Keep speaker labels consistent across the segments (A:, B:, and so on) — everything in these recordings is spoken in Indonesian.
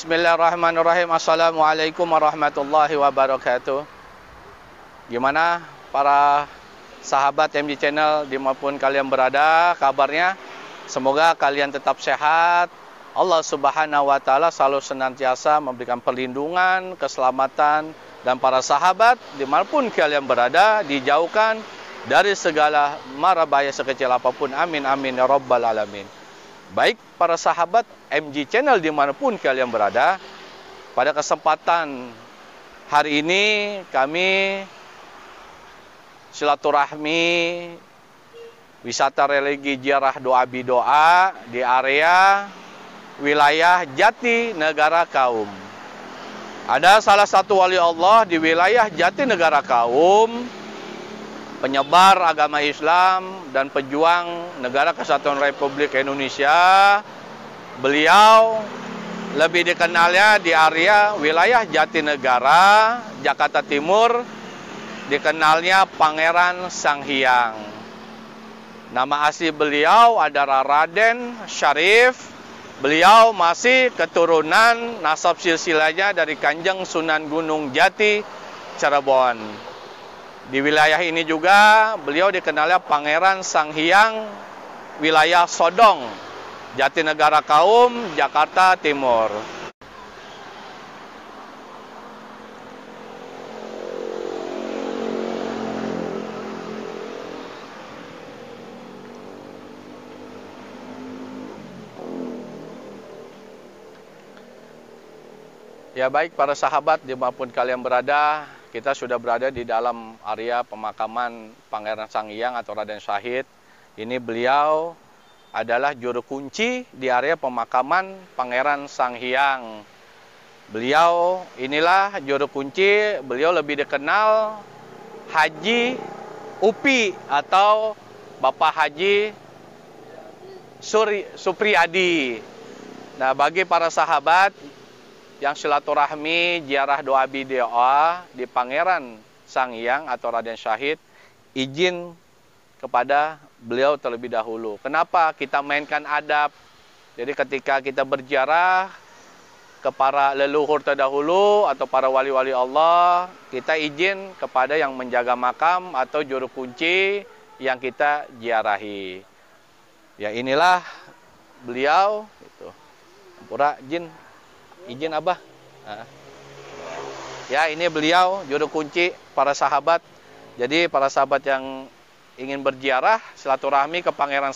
A: Bismillahirrahmanirrahim. Assalamualaikum warahmatullahi wabarakatuh. Gimana para sahabat MG Channel dimanapun kalian berada, kabarnya? Semoga kalian tetap sehat. Allah Subhanahu wa Ta'ala selalu senantiasa memberikan perlindungan, keselamatan, dan para sahabat dimanapun kalian berada dijauhkan dari segala mara bahaya sekecil apapun. Amin amin ya rabbal alamin. Baik para sahabat MG Channel dimanapun kalian berada, pada kesempatan hari ini kami silaturahmi wisata religi ziarah doa bidoa di area wilayah Jati Negara Kaum. Ada salah satu wali Allah di wilayah Jati Negara Kaum, penyebar agama Islam dan pejuang Negara Kesatuan Republik Indonesia. Beliau lebih dikenalnya di area wilayah Jatinegara, Jakarta Timur, dikenalnya Pangeran Sanghyang. Nama asli beliau adalah Raden Syarif. Beliau masih keturunan nasab silsilahnya dari Kanjeng Sunan Gunung Jati, Cirebon. Di wilayah ini juga beliau dikenalnya Pangeran Sanghyang, wilayah Sodong, Jatinegara Kaum, Jakarta Timur. Ya baik para sahabat dimanapun kalian berada, kita sudah berada di dalam area pemakaman Pangeran Sanghyang atau Raden Syahid. Ini beliau adalah juru kunci di area pemakaman Pangeran Sanghyang. Beliau inilah juru kunci, beliau lebih dikenal Haji Upi atau Bapak Haji Supriyadi. Nah, bagi para sahabat yang silaturahmi ziarah doa bidoa di Pangeran Sanghyang atau Raden Syahid, izin kepada beliau terlebih dahulu. Kenapa kita mainkan adab? Jadi ketika kita berziarah ke para leluhur terdahulu atau para wali-wali Allah, kita izin kepada yang menjaga makam atau juru kunci yang kita ziarahi. Ya inilah beliau itu. Ampura izin Abah. Nah. Ya ini beliau juru kunci para sahabat. Jadi para sahabat yang ingin berziarah silaturahmi ke Pangeran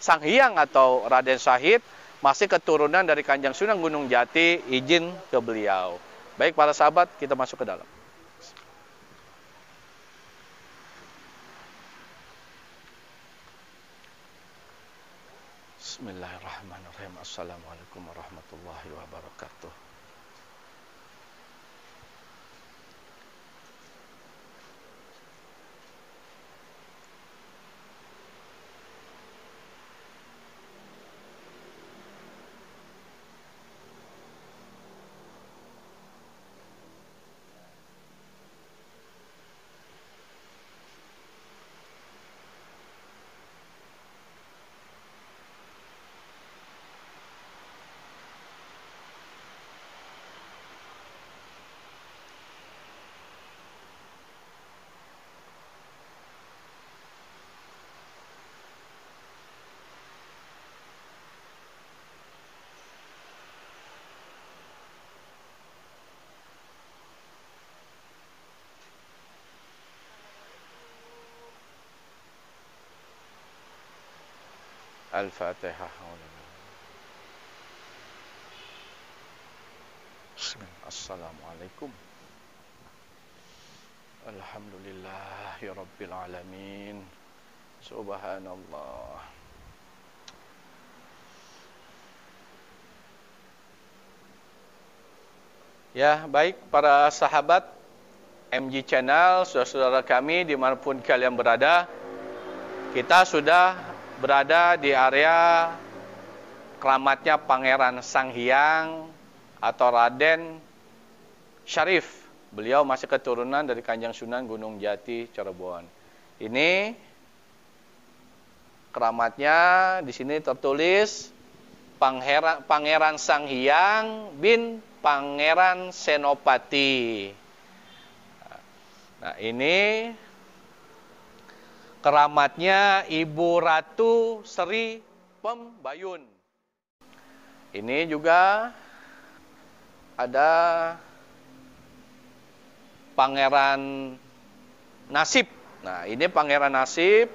A: Sanghyang atau Raden Syahid, masih keturunan dari Kanjeng Sunan Gunung Jati, izin ke beliau. Baik para sahabat, kita masuk ke dalam. Bismillahirrahmanirrahim. Assalamualaikum warahmatullahi wabarakatuh. Al-Fatihah. Assalamualaikum. Alhamdulillahi Rabbil Alamin. Subhanallah. Ya baik para sahabat MG Channel, saudara-saudara kami dimanapun kalian berada, kita sudah berada di area keramatnya Pangeran Sanghyang atau Raden Syarif. Beliau masih keturunan dari Kanjeng Sunan Gunung Jati, Cirebon. Ini keramatnya di sini tertulis Pangeran Sanghyang bin Pangeran Senopati. Nah, ini keramatnya Ibu Ratu Sri Pembayun. Ini juga ada Pangeran Nasib. Nah, ini Pangeran Nasib.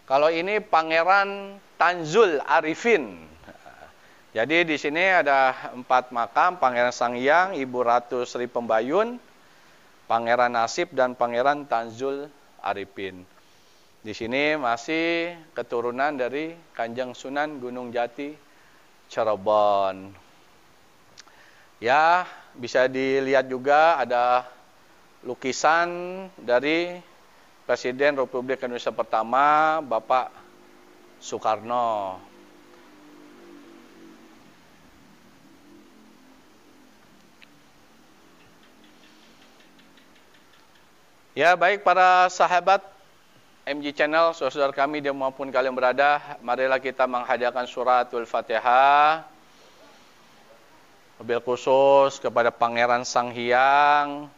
A: Kalau ini Pangeran Tanzul Arifin. Jadi di sini ada 4 makam, Pangeran Sanghyang, Ibu Ratu Sri Pembayun, Pangeran Nasib, dan Pangeran Tanzul Arifin. Di sini masih keturunan dari Kanjeng Sunan Gunung Jati, Cirebon. Ya, bisa dilihat juga ada lukisan dari Presiden Republik Indonesia pertama, Bapak Soekarno. Ya, baik para sahabat MG Channel, saudara kami dimanapun kalian berada, marilah kita menghadiahkan suratul Fatihah. Wabil khusus kepada Pangeran Sanghyang,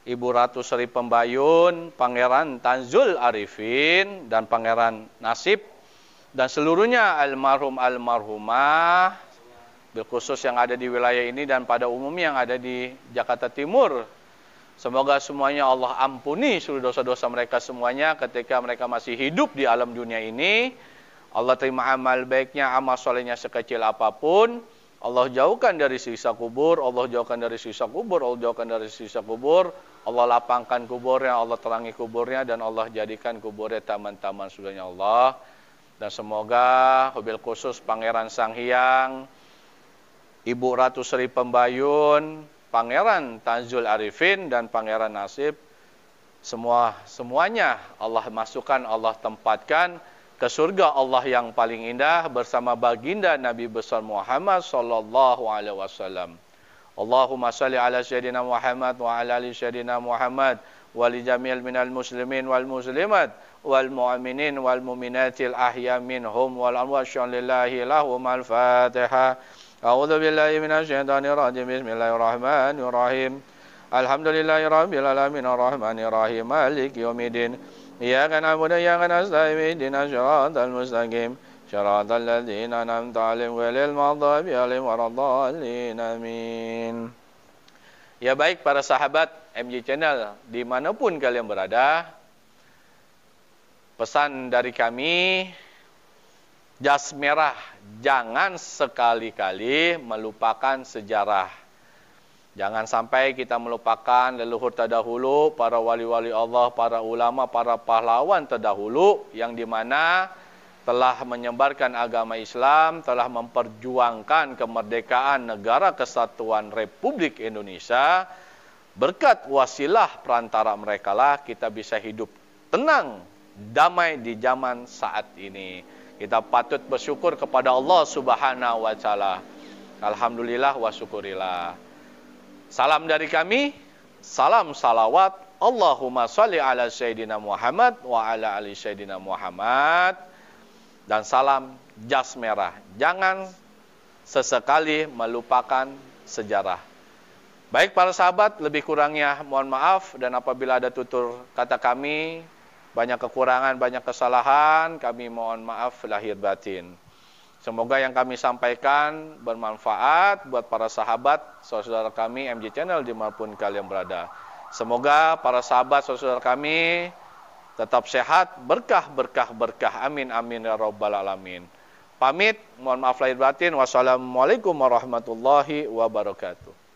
A: Ibu Ratu Sri Pembayun, Pangeran Tanzul Arifin, dan Pangeran Nasib, dan seluruhnya almarhum-almarhumah, bilkhusus yang ada di wilayah ini dan pada umumnya yang ada di Jakarta Timur. Semoga semuanya Allah ampuni seluruh dosa-dosa mereka semuanya ketika mereka masih hidup di alam dunia ini. Allah terima amal baiknya, amal solehnya sekecil apapun. Allah jauhkan dari siksa kubur, Allah jauhkan dari siksa kubur, Allah jauhkan dari siksa kubur. Allah lapangkan kuburnya, Allah terangi kuburnya, dan Allah jadikan kuburnya taman-taman surganya Allah. Dan semoga wabil khusus Pangeran Sanghyang, Ibu Ratu Sri Pembayun, Pangeran Tanzul Arifin, dan Pangeran Nasib, semuanya Allah masukkan, Allah tempatkan ke surga Allah yang paling indah bersama baginda Nabi besar Muhammad sallallahu alaihi wasallam. Allahumma salli ala sayyidina Muhammad wa ala ali sayyidina Muhammad wa li jami'il minal muslimin wal muslimat wal mu'minin wal mu'minatil ahya minhum wal amwat lillahi lahum al-Fatihah. A'udzu billahi minasy syaithanir rajim. Bismillahirrahmanirrahim. Alhamdulillahirabbil alamin arrahmanir rahim maliki yaumiddin. Iyyaka na'budu wa iyyaka nasta'in ihdinas siratal mustaqim siratal ladzina an'amta 'alaihim ghairil maghdubi 'alaihim waladdallin. Amin. Ya, baik para sahabat MG Channel dimanapun kalian berada, pesan dari kami, jas merah jangan sekali-kali melupakan sejarah. Jangan sampai kita melupakan leluhur terdahulu, para wali-wali Allah, para ulama, para pahlawan terdahulu, yang dimana telah menyebarkan agama Islam, telah memperjuangkan kemerdekaan negara kesatuan Republik Indonesia. Berkat wasilah perantara mereka lah kita bisa hidup tenang, damai di zaman saat ini. Kita patut bersyukur kepada Allah Subhanahu wa Ta'ala. Alhamdulillah wa syukurillah. Salam dari kami, salam salawat, Allahumma salli ala Sayyidina Muhammad wa ala ali Sayyidina Muhammad, dan salam jas merah. Jangan sesekali melupakan sejarah. Baik para sahabat, lebih kurangnya mohon maaf, dan apabila ada tutur kata kami, banyak kekurangan, banyak kesalahan, kami mohon maaf lahir batin. Semoga yang kami sampaikan bermanfaat buat para sahabat, saudara kami MG Channel dimanapun kalian berada. Semoga para sahabat, saudara kami tetap sehat, berkah, berkah, berkah. Amin, amin, ya rabbal alamin. Pamit, mohon maaf lahir batin. Wassalamualaikum warahmatullahi wabarakatuh.